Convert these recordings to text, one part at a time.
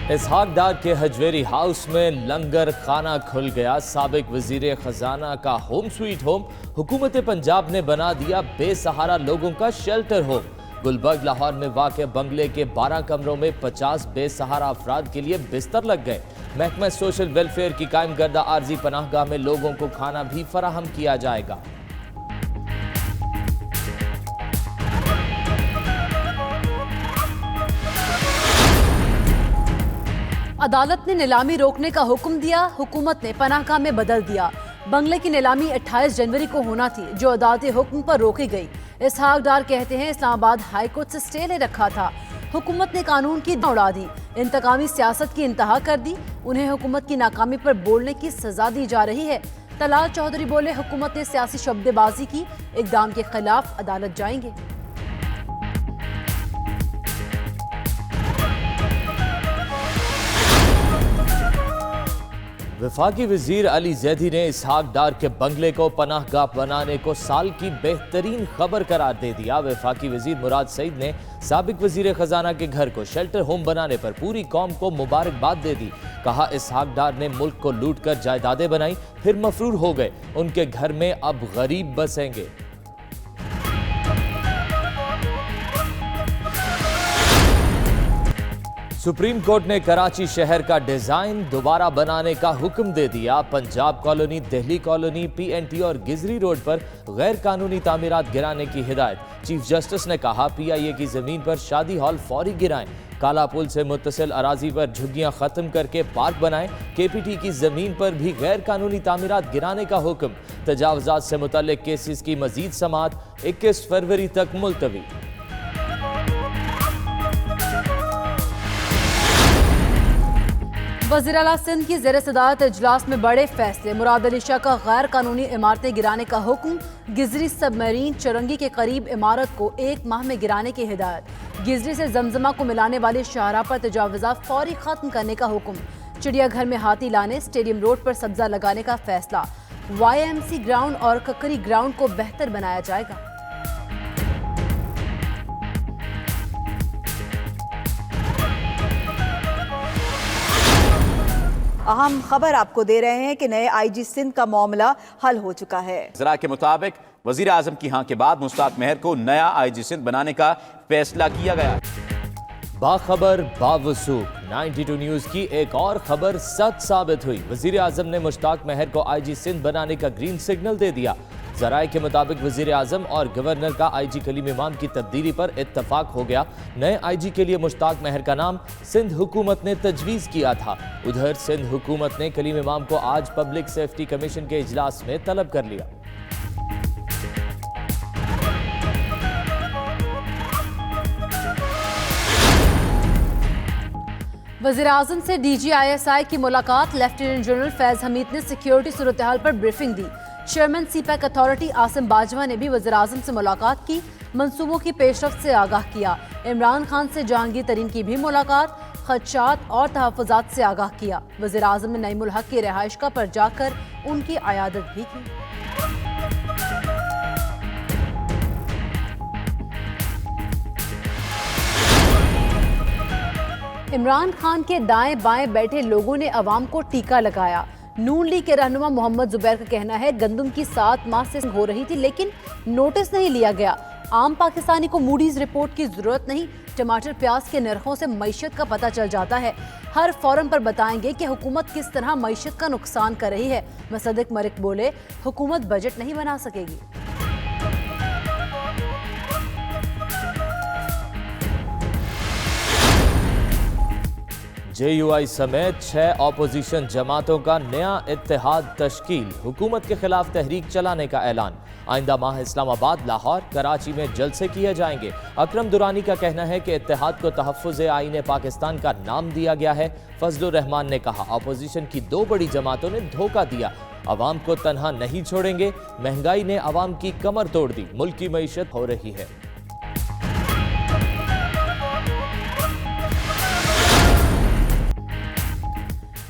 इसहाक डार के हजवेरी हाउस में लंगर खाना खुल गया। साबिक वजीर खजाना का होम स्वीट होम हुकूमत पंजाब ने बना दिया बेसहारा लोगों का शेल्टर होम। गुलबर्ग लाहौर में वाक़ बंगले के 12 कमरों में 50 बेसहारा अफराद के लिए बिस्तर लग गए। महकमा सोशल वेलफेयर की कायम करदा आर्जी पनाहगाह में लोगों को खाना भी फराहम किया जाएगा। अदालत ने नीलामी रोकने का हुक्म दिया। हुकूमत ने पनाहगाह में बदल दिया। बंगले की नीलामी 28 जनवरी को होना थी, जो अदालती हुक्म पर रोकी गई। इसहाक डार कहते हैं इस्लामाबाद हाई कोर्ट से स्टे ले रखा था। हुकूमत ने कानून की उड़ा दी, इंतकामी सियासत की इंतहा कर दी। उन्हें हुकूमत की नाकामी पर बोलने की सजा दी जा रही है। तलाल चौधरी बोले, हुकूमत ने सियासी शब्देबाजी की, इकदाम के खिलाफ अदालत जाएंगे। वफाकी वजीर अली जैदी ने इसहाक डार के बंगले को पनाहगाह बनाने को साल की बेहतरीन खबर करार दे दिया। वफाकी वजीर मुराद सईद ने साबिक वजीर खजाना के घर को शेल्टर होम बनाने पर पूरी कौम को मुबारकबाद दे दी। कहा, इसहाक डार ने मुल्क को लूट कर जायदादें बनाई, फिर मफरूर हो गए। उनके घर में अब गरीब बसेंगे। सुप्रीम कोर्ट ने कराची शहर का डिजाइन दोबारा बनाने का हुक्म दे दिया। Punjab colony, Delhi colony, PNT और गिजरी रोड पर गैर कानूनी तामीरात गिराने की हिदायत। चीफ जस्टिस ने कहा, PIA की जमीन पर शादी हॉल फौरी गिराएं। काला पुल से मुत्तसिल अराजी पर झुग्गियां खत्म करके पार्क बनाएं। KPT की जमीन पर भी गैर कानूनी तामीरात गिराने का हुक्म। तजावुजात से मुतल्लिक केसेस की मजीद समाअत 21 फरवरी तक मुलतवी। वज़ीर आला सिंध की ज़ेर सदारत इजलास में बड़े फैसले। मुराद अली शाह का गैर कानूनी इमारतें गिराने का हुक्म। गिजरी सबमरीन चरंगी के करीब इमारत को 1 माह में गिराने की हिदायत। गिजरी से जमजमा को मिलाने वाली शाहराह पर तजावुजात फौरी खत्म करने का हुक्म। चिड़ियाघर में हाथी लाने, स्टेडियम रोड पर सब्जा लगाने का फैसला। YMC ग्राउंड और ककरी ग्राउंड को बेहतर बनाया जाएगा। अहम खबर आपको दे रहे हैं कि नए IG सिंध का मामला हल हो चुका है। जरा के मुताबिक वजीर आजम की हाँ के बाद मुश्ताक मेहर को नया IG सिंध बनाने का फैसला किया गया। बाखबर बावसूख 92 न्यूज की एक और खबर सच साबित हुई। वजीर आजम ने मुश्ताक मेहर को IG सिंध बनाने का ग्रीन सिग्नल दे दिया। जराए के मुताबिक वजीर आजम और गवर्नर का IG कलीम इमाम की तब्दीली पर इत्तफाक हो गया। नए IG के लिए मुश्ताक मेहर का नाम सिंध हुकूमत ने तजवीज़ किया था। उधर सिंध हुकूमत ने कलीम इमाम को आज पब्लिक सेफ्टी कमीशन के इजलास में तलब कर लिया। वज़ीर आज़म से DG ISI की मुलाकात। लेफ्टिनेंट जनरल फैज हमीद ने सिक्योरिटी सूरत हाल पर ब्रीफिंग दी। Chairman CPAC authority Asim Bajwa ने भी वज़ीर आज़म से मुलाकात की, मंसूबों की पेशरफ्त से आगाह किया। इमरान खान से जहांगीर तरीन की भी मुलाकात, खदशात और तहफ़्फ़ुज़ात से आगाह किया। वज़ीर आज़म ने नईमुल हक की रिहाइशगाह पर जाकर उनकी अयादत भी की। इमरान खान के दाएं बाएं बैठे लोगों ने अवाम को टीका लगाया। नून लीग के रहनुमा मोहम्मद जुबैर का कहना है, गंदम की 7 माह से हो रही थी लेकिन नोटिस नहीं लिया गया। आम पाकिस्तानी को मूडीज रिपोर्ट की जरूरत नहीं। टमाटर प्याज के नरखों से मईशत का पता चल जाता है। हर फोरम पर बताएंगे कि हुकूमत किस तरह मईशत का नुकसान कर रही है। मुसद्दिक मलिक बोले, हुकूमत बजट नहीं बना सकेगी। JUI समेत 6 ऑपोजिशन जमातों का नया इत्तेहाद तश्कील। हुकूमत के खिलाफ तहरीक चलाने का ऐलान। आइंदा माह इस्लामाबाद, लाहौर, कराची में जलसे किए जाएंगे। अकरम दुरानी का कहना है कि इत्तेहाद को तहफ़्फ़ुज़ आईन पाकिस्तान का नाम दिया गया है। फजलुर रहमान ने कहा, ऑपोजिशन की 2 बड़ी जमातों ने धोखा दिया, अवाम को तनहा नहीं छोड़ेंगे। महंगाई ने अवाम की कमर तोड़ दी, मुल्क की मईशत हो रही है।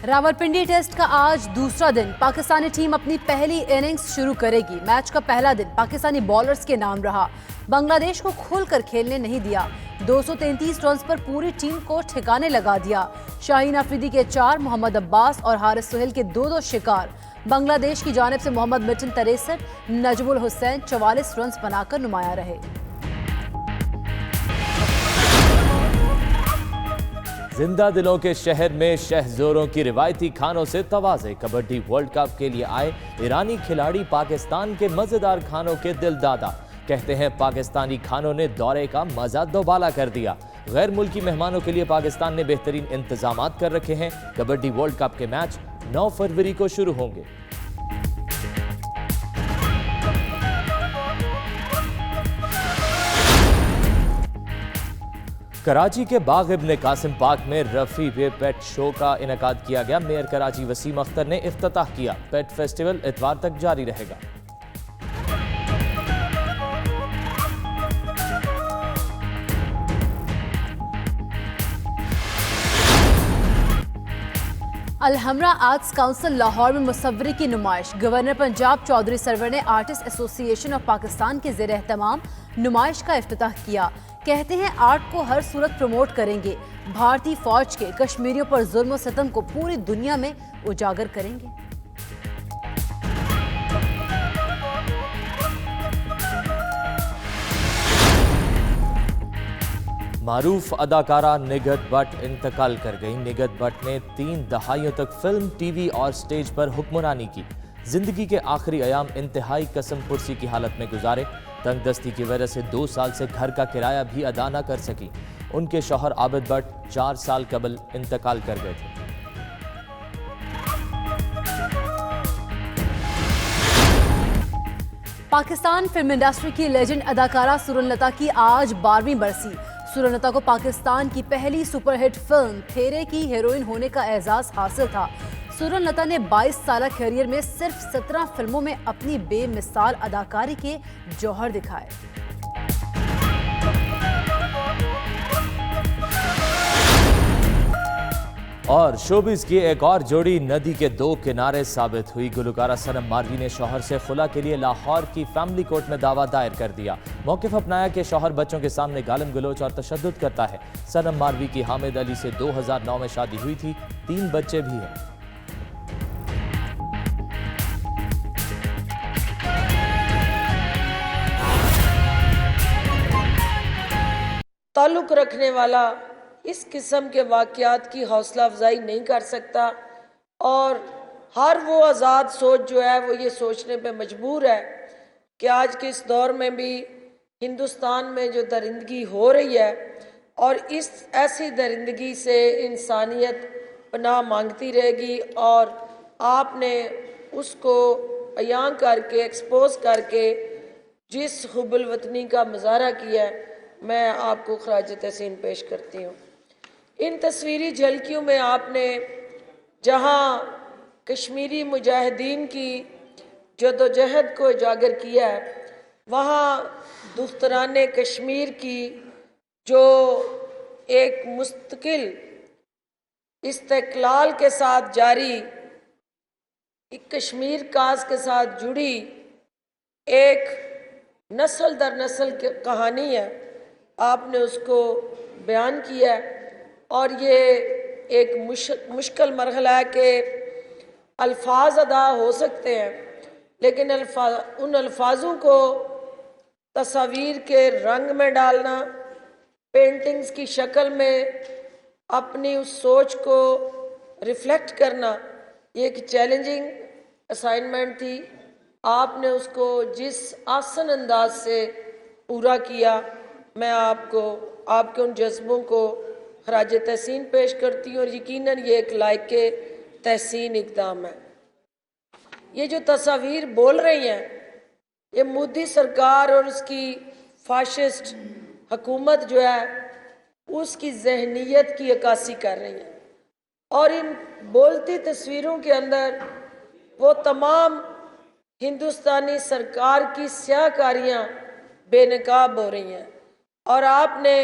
रावलपिंडी टेस्ट का आज दूसरा दिन। पाकिस्तानी टीम अपनी पहली इनिंग्स शुरू करेगी। मैच का पहला दिन पाकिस्तानी बॉलर्स के नाम रहा। बांग्लादेश को खुलकर खेलने नहीं दिया। 233 रन पर पूरी टीम को ठिकाने लगा दिया। शाहीन अफरीदी के 4, मोहम्मद अब्बास और हारिस सुहेल के 2 शिकार। बांग्लादेश की जानिब से मोहम्मद मिटन 63, नजमुल हुसैन 44 रन बनाकर नुमाया रहे। जिंदा दिलों के शहर में शहजोरों की रिवायती खानों से तवाज़े। कबड्डी वर्ल्ड कप के लिए आए ईरानी खिलाड़ी पाकिस्तान के मजेदार खानों के दिल दादा। कहते हैं पाकिस्तानी खानों ने दौरे का मजा दोबाला कर दिया। गैर मुल्की मेहमानों के लिए पाकिस्तान ने बेहतरीन इंतजामात कर रखे हैं। कबड्डी वर्ल्ड कप के मैच 9 फरवरी को शुरू होंगे। कराची के बाग इब्ने कासिम पार्क में रफी वे पेट शो का इनेकाद किया गया। मेयर कराची वसीम अख्तर ने इफ्तिताह किया। पेट फेस्टिवल इतवार तक जारी रहेगा। अलहमरा आर्ट्स काउंसिल लाहौर में मुसव्वरी की नुमाइश। गवर्नर पंजाब चौधरी सरवर ने आर्टिस्ट एसोसिएशन ऑफ पाकिस्तान के ज़ेर एहतमाम नुमाइश का इफ्तिताह किया। कहते हैं आर्ट को हर सूरत प्रमोट करेंगे। भारतीय फौज के कश्मीरियों पर जुल्म और सितम को पूरी दुनिया में उजागर करेंगे। मारूफ अदाकारा निगहत भट्ट इंतकाल कर गई। निगहत भट्ट ने 3 दहाइयों तक फिल्म, टीवी और स्टेज पर हुक्मरानी की। जिंदगी के आखिरी अयाम इंतहाई कसम पुरसी की हालत में गुजारे। तंगदस्ती की वजह से 2 साल से घर का किराया भी अदा न कर सकी। उनके शौहर आबिद भट्ट 4 साल कबल इंतकाल कर गए थे। पाकिस्तान फिल्म इंडस्ट्री की लेजेंड अदाकारा सुरनलता की आज 12वीं बरसी। सुरनलता को पाकिस्तान की पहली सुपरहिट फिल्म फेरे की हीरोइन होने का एजाज हासिल था। सुरनलता ने 22 साल करियर में सिर्फ 17 फिल्मों में अपनी बेमिसाल अदाकारी के जौहर दिखाए। और शोबिस की एक और जोड़ी नदी के 2 किनारे साबित हुई। गुलकारा सनम मारवी ने शौहर से खुला के लिए लाहौर की फैमिली कोर्ट में दावा दायर कर दिया। मौक़िफ़ अपनाया कि शौहर बच्चों के सामने गालिम गलोच और तशद्दुद करता है। सनम मारवी की हामिद अली से 2009 में शादी हुई थी। 3 बच्चे भी हैं। ताल्लुक़ रखने वाला इस किस्म के वाक़यात की हौसला अफजाई नहीं कर सकता, और हर वो आज़ाद सोच जो है वो ये सोचने पे मजबूर है कि आज के इस दौर में भी हिंदुस्तान में जो दरिंदगी हो रही है, और इस ऐसी दरिंदगी से इंसानियत पनाह मांगती रहेगी, और आपने उसको अयां करके, एक्सपोज करके जिस हुब्बुल वतनी का मुजाहरा किया है, मैं आपको खराज तहसीन पेश करती हूँ। इन तस्वीरी झलकियों में आपने जहाँ कश्मीरी मुजाहिदीन की जदोजहद को उजागर किया है, वहाँ दुख्तराने कश्मीर की जो एक मुस्तकिल इस्तिक़लाल के साथ जारी, एक कश्मीर काज के साथ जुड़ी एक नस्ल दर नस्ल की कहानी है, आपने उसको बयान किया है। और ये एक मुश्किल मरहला है कि अल्फाज अदा हो सकते हैं, लेकिन उन अल्फाजों को तस्वीर के रंग में डालना, पेंटिंग्स की शक्ल में अपनी उस सोच को रिफ्लेक्ट करना, ये एक चैलेंजिंग असाइनमेंट थी। आपने उसको जिस आसान अंदाज से पूरा किया, मैं आपके उन जज्बों को खराज तहसीन पेश करती हूँ, और यकीनन ये एक लायक के तहसीन इक़दाम है। ये जो तस्वीर बोल रही हैं, ये मोदी सरकार और उसकी फाशिस्ट हुकूमत जो है उसकी जहनीत की अक्कासी कर रही है, और इन बोलती तस्वीरों के अंदर वो तमाम हिंदुस्तानी सरकार की स्याहकारियाँ बेनकाब हो रही हैं। और आपने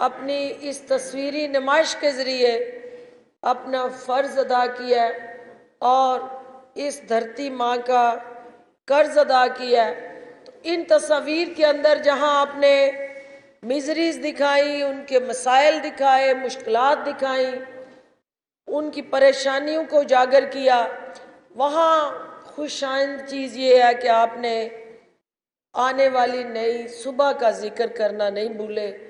अपनी इस तस्वीरी नुमाइश के ज़रिए अपना फ़र्ज़ अदा किया है और इस धरती माँ का कर्ज अदा किया है। तो इन तस्वीर के अंदर जहाँ आपने मिजरीज़ दिखाई, उनके मसाइल दिखाए, मुश्किलात दिखाई, उनकी परेशानियों को उजागर किया, वहाँ खुशाइंद चीज़ ये है कि आपने आने वाली नई सुबह का जिक्र करना नहीं भूले।